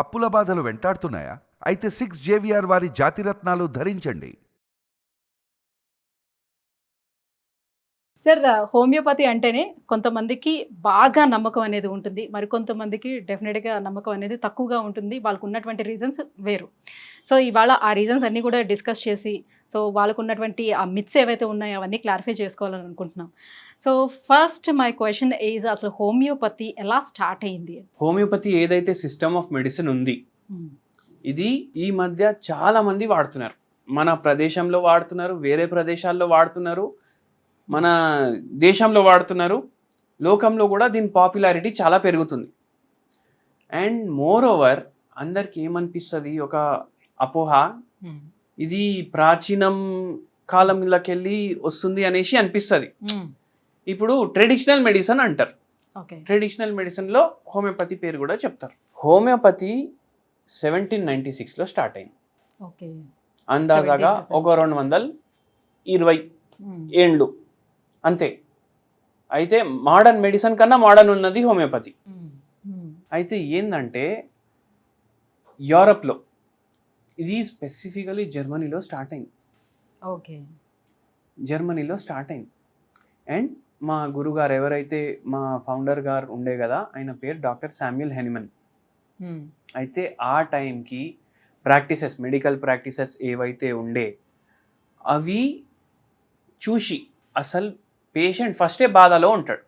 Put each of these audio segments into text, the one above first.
అప్పుల బాధలు వెంటాడుతున్నాయా? అయితే 6 జేవిఆర్ వారి జాతిరత్నాలు ధరించండి. సార్ హోమియోపతి అంటేనే కొంతమందికి బాగా నమ్మకం అనేది ఉంటుంది. మరికొంతమందికి డెఫినెట్‌గా నమ్మకం అనేది తక్కువగా ఉంటుంది. వాళ్ళకున్నటువంటి రీజన్స్ వేరు. సో, ఇవాళ ఆ రీజన్స్ అన్నీ కూడా డిస్కస్ చేసి, సో, వాళ్ళకున్నటువంటి ఆ మిత్స్ ఏవైతే ఉన్నాయో అవన్నీ క్లారిఫై చేసుకోవాలని అనుకుంటున్నాం. So, first my question is అసలు హోమియోపతి ఎలా స్టార్ట్ అయింది? హోమియోపతి ఏదైతే సిస్టమ్ ఆఫ్ మెడిసిన్ ఉంది, ఇది ఈ మధ్య చాలా మంది వాడుతున్నారు. మన ప్రదేశంలో వాడుతున్నారు, వేరే ప్రదేశాల్లో వాడుతున్నారు, మన దేశంలో వాడుతున్నారు, లోకంలో కూడా దీని పాపులారిటీ చాలా పెరుగుతుంది. అండ్ మోర్ ఓవర్ అందరికి ఏమనిపిస్తుంది, ఒక అపోహ, ఇది ప్రాచీనం కాలంలోకెళ్ళి వస్తుంది అనేసి అనిపిస్తుంది. ఇప్పుడు ట్రెడిషనల్ మెడిసిన్ అంటారు. ట్రెడిషనల్ మెడిసిన్లో హోమియోపతి పేరు కూడా చెప్తారు. హోమియోపతి 1796లో స్టార్ట్ అయింది. అందాజాగా ఒక 220 ఏండ్లు అంతే. అయితే మోడర్న్ మెడిసిన్ కన్నా మోడర్న్ ఉన్నది హోమియోపతి. అయితే ఏంటంటే యూరప్లో, ఇది స్పెసిఫికలీ జర్మనీలో స్టార్ట్ అయింది. జర్మనీలో స్టార్ట్ అయింది. అండ్ మా గురుగారు ఎవరైతే మా ఫౌండర్ గారు ఉండే కదా, ఆయన పేరు డాక్టర్ శామ్యూల్ హెనిమన్. అయితే ఆ టైంకి ప్రాక్టీసెస్, మెడికల్ ప్రాక్టీసెస్ ఏవైతే ఉండే అవి చూసి, అసలు పేషెంట్ ఫస్టే బాధలో ఉంటాడు.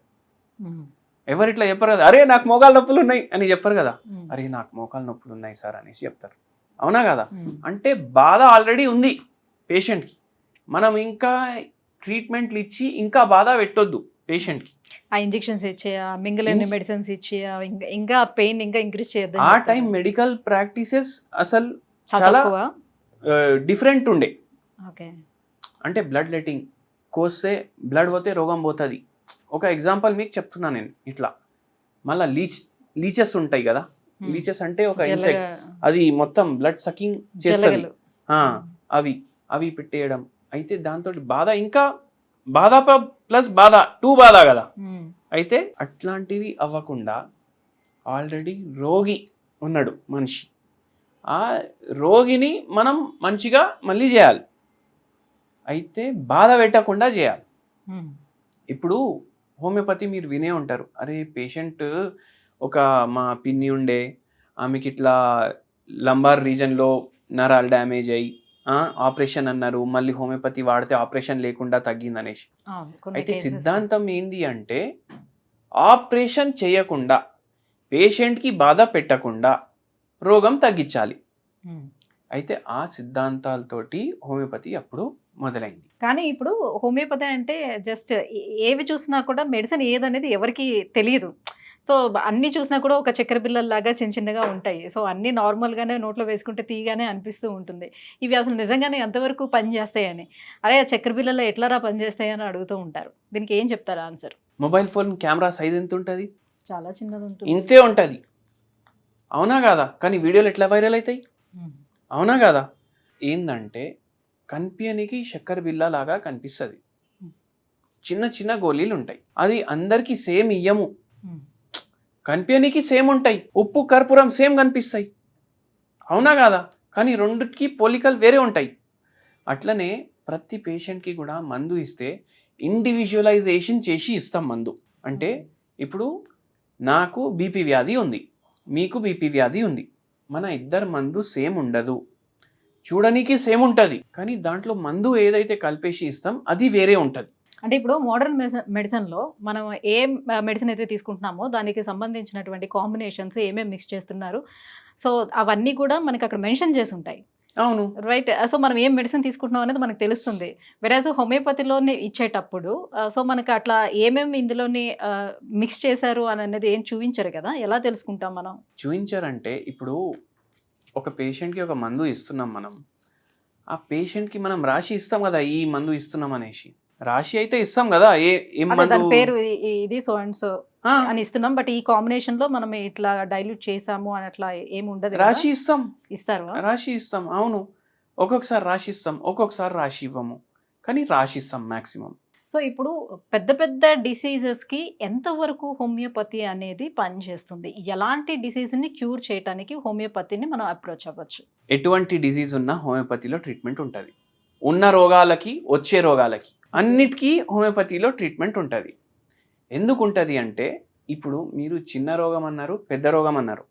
ఎవరు ఇట్లా చెప్పరు కదా, అరే నాకు మోకాలు నొప్పులు ఉన్నాయి అని చెప్పరు కదా, అరే నాకు మోకాలు నొప్పులు ఉన్నాయి సార్ అనేసి చెప్తారు. అవునా కదా? అంటే బాధ ఆల్రెడీ ఉంది పేషెంట్కి. మనం ఇంకా ట్రీట్మెంట్లు ఇచ్చి ఇంకా బాధ పెట్టొద్దు పేషెంట్కి. ఆ ఇంజెక్షన్స్ ఇచ్చేయా, మింగలేని మెడిసిన్స్ ఇచ్చేయా, ఇంకా పెయిన్ ఇంకా ఇంక్రీజ్ చేయొద్దు. ఆ టైం మెడికల్ ప్రాక్టీసెస్ అసలు చాలా డిఫరెంట్ ఉండే. అంటే బ్లడ్ లెట్టింగ్ కోస్తే బ్లడ్ పోతే రోగం పోతుంది. ఒక ఎగ్జాంపుల్ మీకు చెప్తున్నాను నేను. ఇట్లా మళ్ళీ లీచెస్ ఉంటాయి కదా, లీచెస్ అంటే ఒక ఇన్సెక్ట్, అది మొత్తం బ్లడ్ సకింగ్ చేస్తుంది. అవి పెట్టేయడం. అయితే దాంతో బాధ, ఇంకా బాధ ప్లస్ బాధ 2 బాధ కదా. అయితే అట్లాంటివి అవ్వకుండా ఆల్రెడీ రోగి ఉన్నాడు మనిషి, ఆ రోగిని మనం మంచిగా మళ్ళీ చేయాలి. అయితే బాధ పెట్టకుండా చేయాలి. ఇప్పుడు హోమియోపతి మీరు వినే ఉంటారు, అరే పేషెంట్ ఒక మా పిన్ని ఉండే, ఆమెకి ఇట్లా లంబార్ రీజన్లో నరాలు డ్యామేజ్ అయ్యి ఆపరేషన్ అన్నారు, మళ్ళీ హోమియోపతి వాడితే ఆపరేషన్ లేకుండా తగ్గిందనేసి. అయితే సిద్ధాంతం ఏంది అంటే, ఆపరేషన్ చేయకుండా పేషెంట్కి బాధ పెట్టకుండా రోగం తగ్గించాలి. అయితే ఆ సిద్ధాంతాలతోటి హోమియోపతి అప్పుడు మొదలైంది. కానీ ఇప్పుడు హోమియోపతి అంటే జస్ట్ ఏవి చూసినా కూడా మెడిసిన్ ఏదనేది ఎవరికి తెలియదు. సో అన్ని చూసినా కూడా ఒక చక్కెర బిళ్ళల్లాగా చిన్న చిన్నగా ఉంటాయి. సో అన్నీ నార్మల్గానే నోట్లో వేసుకుంటే తీయగానే అనిపిస్తూ ఉంటుంది. ఇవి అసలు నిజంగానే ఎంతవరకు పనిచేస్తాయని, అరే చక్కెర బిళ్ళల్లో ఎట్లారా పనిచేస్తాయని అడుగుతూ ఉంటారు. దీనికి ఏం చెప్తారు answer? Mobile phone camera size ఎంత ఉంటుంది? చాలా చిన్నది ఉంటుంది. ఇంతే ఉంటుంది. అవునా కాదా? కానీ వీడియోలు ఎట్లా వైరల్ అవుతాయి? అవునా కాదా? ఏందంటే కనిపించనికి చక్కెర బిళ్ళ లాగా కనిపిస్తుంది, చిన్న చిన్న గోళీలు ఉంటాయి. అది అందరికీ సేమ్ ఇయ్యము, కనిపించనికి సేమ్ ఉంటాయి. ఉప్పు కర్పూరం సేమ్ కనిపిస్తాయి. అవునా కాదా? కానీ రెండుకి పోలికలు వేరే ఉంటాయి. అట్లనే ప్రతి పేషెంట్కి కూడా మందు ఇస్తే ఇండివిజువలైజేషన్ చేసి ఇస్తాం మందు. అంటే ఇప్పుడు నాకు బీపీ వ్యాధి ఉంది, మీకు బీపీ వ్యాధి ఉంది, మన ఇద్దరు మందు సేమ్ ఉండదు. చూడడానికి సేమ్ ఉంటుంది, కానీ దాంట్లో మందు ఏదైతే కలిపేసి ఇస్తాం అది వేరే ఉంటుంది. అంటే ఇప్పుడు మోడర్న్ మెడిసిన్లో మనం ఏ మెడిసిన్ అయితే తీసుకుంటున్నామో దానికి సంబంధించినటువంటి కాంబినేషన్స్ ఏమేమి మిక్స్ చేస్తున్నారు, సో అవన్నీ కూడా మనకి అక్కడ మెన్షన్ చేసి ఉంటాయి. అవును, రైట్. సో మనం ఏం మెడిసిన్ తీసుకుంటున్నాం అనేది మనకు తెలుస్తుంది. వెరాజ్ హోమియోపతిలోనే ఇచ్చేటప్పుడు సో మనకు అట్లా ఏమేమి ఇందులోని మిక్స్ చేశారు అని అనేది ఏం చూపించారు కదా, ఎలా తెలుసుకుంటాం మనం? చూపించారంటే ఇప్పుడు ఒక పేషెంట్కి ఒక మందు ఇస్తున్నాం మనం, ఆ పేషెంట్కి మనం రాసి ఇస్తాం కదా, ఈ మందు ఇస్తున్నాం అనేసి రాసి అయితే ఇస్తాం కదా. దాని పేరు ఇది సో అండ్ సో అని ఇస్తున్నాం, బట్ ఈ కాంబినేషన్ లో మనం ఇట్లా డైల్యూట్ చేసాము అని అట్లా ఏమి ఉండదు. రాసి ఇస్తాం, ఇస్తారు, రాసి ఇస్తాం. అవును, ఒక్కొక్కసారి రాసి ఇస్తాం, ఒక్కొక్కసారి రాసి ఇవ్వము, కానీ రాసి ఇస్తాం మాక్సిమం. సో ఇప్పుడు పెద్ద పెద్ద డిసీజెస్కి ఎంతవరకు హోమియోపతి అనేది పనిచేస్తుంది? ఎలాంటి డిసీజ్ని క్యూర్ చేయడానికి హోమియోపతిని మనం అప్రోచ్ అవ్వచ్చు? ఎటువంటి డిసీజ్ ఉన్నా హోమియోపతిలో ట్రీట్మెంట్ ఉంటుంది. ఉన్న రోగాలకి వచ్చే రోగాలకి అన్నిటికీ హోమియోపతిలో ట్రీట్మెంట్ ఉంటుంది. ఎందుకు ఉంటుంది అంటే ఇప్పుడు మీరు చిన్న రోగం అన్నారు, పెద్ద రోగం అన్నారు.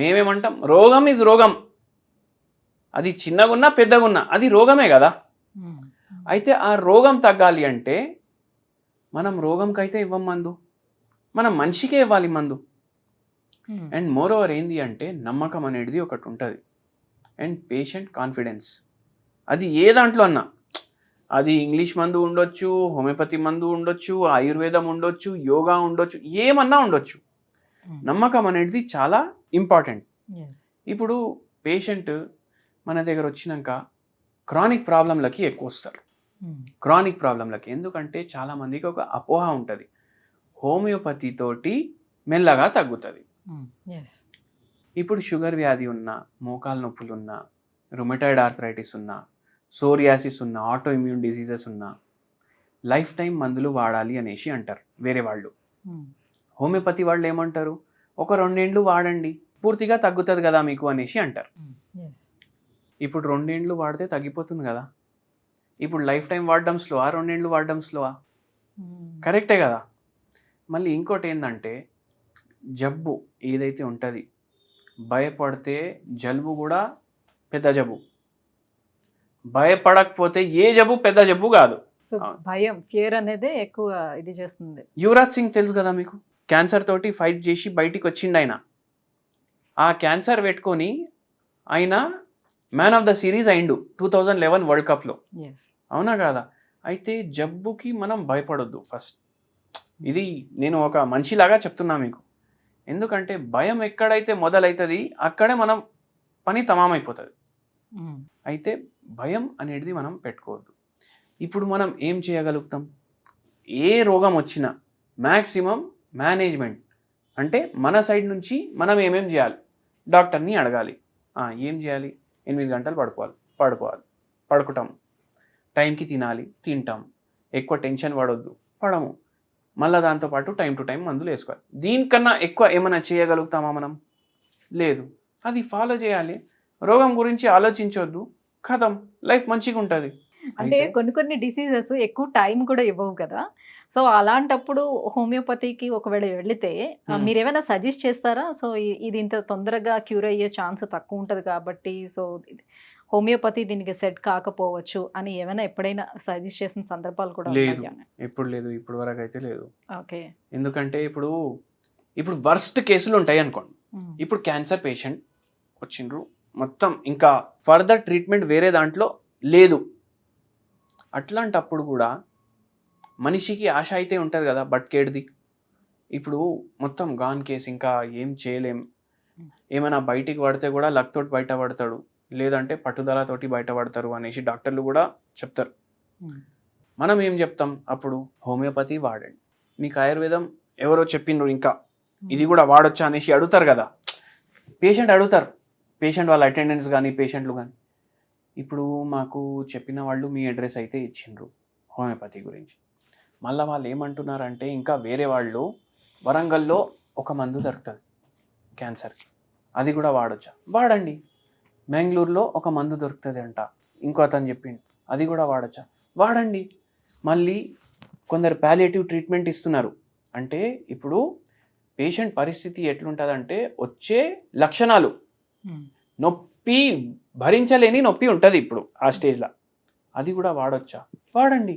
మేమేమంటాం, రోగం ఈజ్ రోగం. అది చిన్నగున్నా పెద్దగున్నా అది రోగమే కదా. అయితే ఆ రోగం తగ్గాలి అంటే మనం రోగంకైతే ఇవ్వం మందు, మనం మనిషికే ఇవ్వాలి మందు. అండ్ మోర్ ఓవర్ ఏంది అంటే నమ్మకం అనేది ఒకటి ఉంటుంది. And patient confidence. అది ఏ దాంట్లో అన్నా, అది ఇంగ్లీష్ మందు ఉండొచ్చు, హోమియోపతి మందు ఉండొచ్చు, ఆయుర్వేదం ఉండొచ్చు, యోగా ఉండొచ్చు, ఏమన్నా ఉండొచ్చు. నమ్మకం అనేది చాలా ఇంపార్టెంట్. ఇప్పుడు పేషెంట్ మన దగ్గర వచ్చినాక క్రానిక్ ప్రాబ్లంలకి ఎక్కువ వస్తారు. క్రానిక్ ప్రాబ్లంలకి ఎందుకంటే చాలామందికి ఒక అపోహ ఉంటుంది, హోమియోపతి తోటి మెల్లగా తగ్గుతుంది. ఇప్పుడు షుగర్ వ్యాధి ఉన్నా, మోకాలు నొప్పులు ఉన్నా, రుమటాయిడ్ ఆర్థరైటిస్ ఉన్నా, సోరియాసిస్ ఉన్నా, ఆటో ఇమ్యూన్ డిసీజెస్ ఉన్నా లైఫ్ టైం మందులు వాడాలి అనేసి అంటారు వేరే వాళ్ళు. హోమియోపతి వాళ్ళు ఏమంటారు, ఒక 2 ఏళ్ళు వాడండి పూర్తిగా తగ్గుతుంది కదా మీకు అనేసి అంటారు. ఇప్పుడు 2 ఏళ్ళు వాడితే తగ్గిపోతుంది కదా. ఇప్పుడు లైఫ్ టైం వాడడం స్లోవా, 2 ఏళ్ళు వాడడం స్లోవా? కరెక్టే కదా. మళ్ళీ ఇంకోటి ఏంటంటే జబ్బు ఏదైతే ఉంటుంది, భయపడితే జలుబు కూడా పెద్ద జబ్బు, భయపడకపోతే ఏ జబ్బు పెద్ద జబ్బు కాదు. భయం, ఫియర్ అనేది ఎక్కువ ఇది చేస్తుంది. యువరాజ్ సింగ్ తెలుసు కదా మీకు, క్యాన్సర్ తోటి ఫైట్ చేసి బయటికి వచ్చిండు ఆయన. ఆ క్యాన్సర్ పెట్టుకొని ఆయన మ్యాన్ ఆఫ్ ద సిరీస్ అయిండు 2011 వరల్డ్ కప్లో. అవునా కాదా? అయితే జబ్బుకి మనం భయపడొద్దు ఫస్ట్. ఇది నేను ఒక మనిషిలాగా చెప్తున్నా మీకు. ఎందుకంటే భయం ఎక్కడైతే మొదలవుతుంది అక్కడే మనం పని తమామైపోతుంది. అయితే భయం అనేది మనం పెట్టుకోవద్దు. ఇప్పుడు మనం ఏం చేయగలుగుతాం, ఏ రోగం వచ్చినా మ్యాక్సిమం మేనేజ్మెంట్ అంటే మన సైడ్ నుంచి మనం ఏమేం చేయాలి, డాక్టర్ని అడగాలి. ఏం చేయాలి, 8 గంటలు పడుకుంటాం, టైంకి తినాలి, తింటాం, ఎక్కువ టెన్షన్ పడొద్దు, పడము, మళ్ళీ దాంతోపాటు టైం టు టైం మందులు వేసుకోవాలి. దీనికన్నా ఎక్కువ ఏమైనా చేయగలుగుతామా మనం? లేదు. అది ఫాలో చేయాలి. రోగం గురించి ఆలోచించవద్దు, కథం, లైఫ్ మంచిగా ఉంటుంది. అంటే కొన్ని డిసీజెస్ ఎక్కువ టైం కూడా ఇవ్వవు కదా. సో అలాంటప్పుడు హోమియోపతికి ఒకవేళ వెళితే మీరు ఏమైనా సజెస్ట్ చేస్తారా? సో ఇది ఇంత తొందరగా క్యూర్ అయ్యే ఛాన్స్ తక్కువ ఉంటుంది కాబట్టి సో హోమియోపతి దీనికి సెట్ కాకపోవచ్చు అని ఏమైనా ఎప్పుడైనా సజెస్ట్ చేసిన సందర్భాలు కూడా లేదు? ఎప్పుడు లేదు, ఇప్పుడు వరకు అయితే లేదు. ఓకే. ఎందుకంటే ఇప్పుడు వర్స్ట్ కేసులు ఉంటాయి అనుకోండి. ఇప్పుడు క్యాన్సర్ పేషెంట్ వచ్చిండ్రు, మొత్తం ఇంకా ఫర్దర్ ట్రీట్మెంట్ వేరే దాంట్లో లేదు. అట్లాంటప్పుడు కూడా మనిషికి ఆశ అయితే ఉంటుంది కదా బట్కేడ్ది. ఇప్పుడు మొత్తం గాన్ కేసు, ఇంకా ఏం చేయలేం, ఏమైనా బయటికి పడితే కూడా లక్తోటి బయట పడతాడు, లేదంటే పట్టుదలతోటి బయటపడతారు అనేసి డాక్టర్లు కూడా చెప్తారు. మనం ఏం చెప్తాం అప్పుడు, హోమియోపతి వాడండి. మీకు ఆయుర్వేదం ఎవరో చెప్పిండ్రు ఇంకా ఇది కూడా వాడొచ్చా అనేసి అడుగుతారు కదా, పేషెంట్ అడుగుతారు, పేషెంట్ వాళ్ళ అటెండెన్స్ కానీ పేషెంట్లు కానీ. ఇప్పుడు మాకు చెప్పిన వాళ్ళు మీ అడ్రస్ అయితే ఇచ్చిండ్రు హోమియోపతి గురించి. మళ్ళీ వాళ్ళు ఏమంటున్నారంటే ఇంకా వేరే వాళ్ళు వరంగల్లో ఒక మందు దొరుకుతుంది క్యాన్సర్కి, అది కూడా వాడొచ్చా? వాడండి. బెంగళూరులో ఒక మందు దొరుకుతుంది అంట, ఇంకో అతను చెప్పిండు, అది కూడా వాడొచ్చా? వాడండి. మళ్ళీ కొందరు ప్యాలియేటివ్ ట్రీట్మెంట్ ఇస్తున్నారు. అంటే ఇప్పుడు పేషెంట్ పరిస్థితి ఎట్లుంటుందంటే వచ్చే లక్షణాలు, నొప్పి భరించలేని నొప్పి ఉంటుంది ఇప్పుడు ఆ స్టేజ్లో, అది కూడా వాడొచ్చా? వాడండి.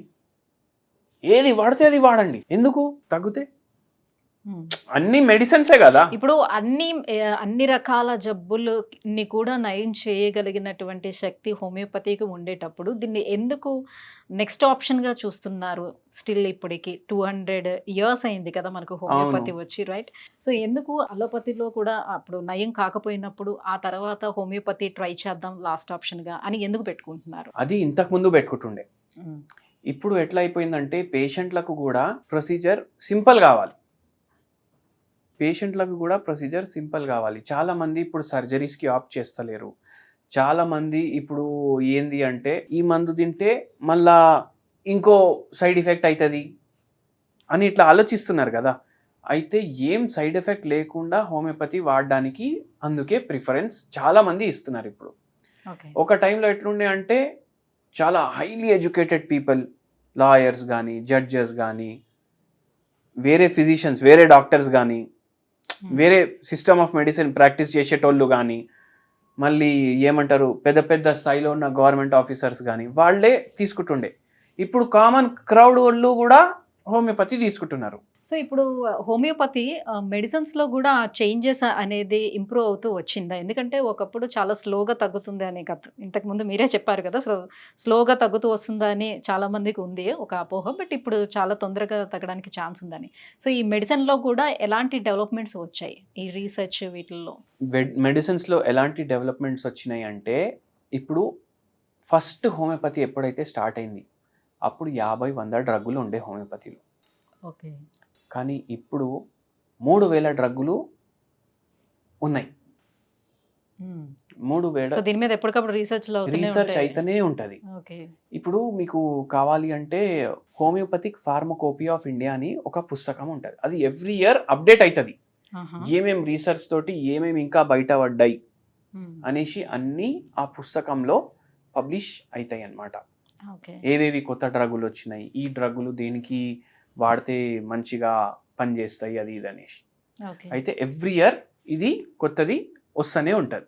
ఏది వాడితే అది వాడండి. ఎందుకు? తగ్గితే అన్ని మెడిసిన్సే కదా. ఇప్పుడు అన్ని రకాల జబ్బులని కూడా నయం చేయగలిగినటువంటి శక్తి హోమియోపతికి ఉండేటప్పుడు దీన్ని ఎందుకు నెక్స్ట్ ఆప్షన్ గా చూస్తున్నారు? స్టిల్ ఇప్పటికి 200 years అయింది కదా మనకు హోమియోపతి వచ్చి, రైట్? సో ఎందుకు అలోపతిలో కూడా అప్పుడు నయం కాకపోయినప్పుడు ఆ తర్వాత హోమియోపతి ట్రై చేద్దాం లాస్ట్ ఆప్షన్ గా అని ఎందుకు పెట్టుకుంటున్నారు? అది ఇంతకు ముందు పెట్టుకుంటుండే. ఇప్పుడు ఎట్లా అయిపోయిందంటే పేషెంట్లకు కూడా ప్రొసీజర్ సింపుల్ కావాలి. చాలామంది ఇప్పుడు సర్జరీస్కి ఆప్ట్ చేస్తలేరు. చాలామంది ఇప్పుడు ఏంది అంటే ఈ మందు తింటే మళ్ళా ఇంకో సైడ్ ఎఫెక్ట్ అవుతుంది అని ఇట్లా ఆలోచిస్తున్నారు కదా. అయితే ఏం సైడ్ ఎఫెక్ట్ లేకుండా హోమియోపతి వాడడానికి అందుకే ప్రిఫరెన్స్ చాలామంది ఇస్తున్నారు ఇప్పుడు. ఓకే. ఒక టైంలో ఎట్లుండే అంటే చాలా హైలీ ఎడ్యుకేటెడ్ పీపుల్, లాయర్స్ కానీ, జడ్జెస్ కానీ, వేరే ఫిజిషియన్స్, వేరే డాక్టర్స్ కానీ, వేరే సిస్టమ్ ఆఫ్ మెడిసిన్ ప్రాక్టీస్ చేసేటోళ్ళు కానీ, మళ్ళీ ఏమంటారు పెద్ద పెద్ద స్థాయిలో ఉన్న గవర్నమెంట్ ఆఫీసర్స్ కానీ వాళ్ళే తీసుకుంటుండే. ఇప్పుడు కామన్ క్రౌడ్ వాళ్ళు కూడా హోమియోపతి తీసుకుంటున్నారు. సో ఇప్పుడు హోమియోపతి మెడిసిన్స్లో కూడా చేంజెస్ అనేది ఇంప్రూవ్ అవుతూ వచ్చిందా? ఎందుకంటే ఒకప్పుడు చాలా స్లోగా తగ్గుతుంది అని ఇంతకుముందు మీరే చెప్పారు కదా, స్లోగా తగ్గుతూ వస్తుందా అని చాలామందికి ఉంది ఒక అపోహ. బట్ ఇప్పుడు చాలా తొందరగా తగ్గడానికి ఛాన్స్ ఉందని. సో ఈ మెడిసిన్లో కూడా ఎలాంటి డెవలప్మెంట్స్ వచ్చాయి ఈ రీసెర్చ్ వీటిల్లో? మెడిసిన్స్లో ఎలాంటి డెవలప్మెంట్స్ వచ్చినాయి అంటే, ఇప్పుడు ఫస్ట్ హోమియోపతి ఎప్పుడైతే స్టార్ట్ అయింది అప్పుడు 50-100 డ్రగ్గులు ఉండే హోమియోపతిలో. ఓకే. కానీ ఇప్పుడు 3000 డ్రగ్గులు ఉన్నాయి. 3000 సో దీని మీద ఎప్పటికప్పుడు రీసెర్చ్ అయితేనే ఉంటుంది. ఓకే. ఇప్పుడు మీకు కావాలి అంటే హోమియోపతిక్ ఫార్మకోపియా ఆఫ్ ఇండియా అని ఒక పుస్తకం ఉంటుంది. అది ఎవ్రీ ఇయర్ అప్డేట్ అవుతుంది. ఏమేమి రీసెర్చ్ తోటి ఏమేమి ఇంకా బయట పడ్డాయి అనేసి అన్నీ ఆ పుస్తకంలో పబ్లిష్ అవుతాయి అన్నమాట. ఓకే. ఏవేవి కొత్త డ్రగ్గులు వచ్చినాయి, ఈ డ్రగ్గులు దేనికి వాడితే మంచిగా పనిచేస్తాయి, అది ఇది అనేసి. ఓకే. అయితే ఎవ్రీ ఇయర్ ఇది కొత్తది వస్తూనే ఉంటుంది.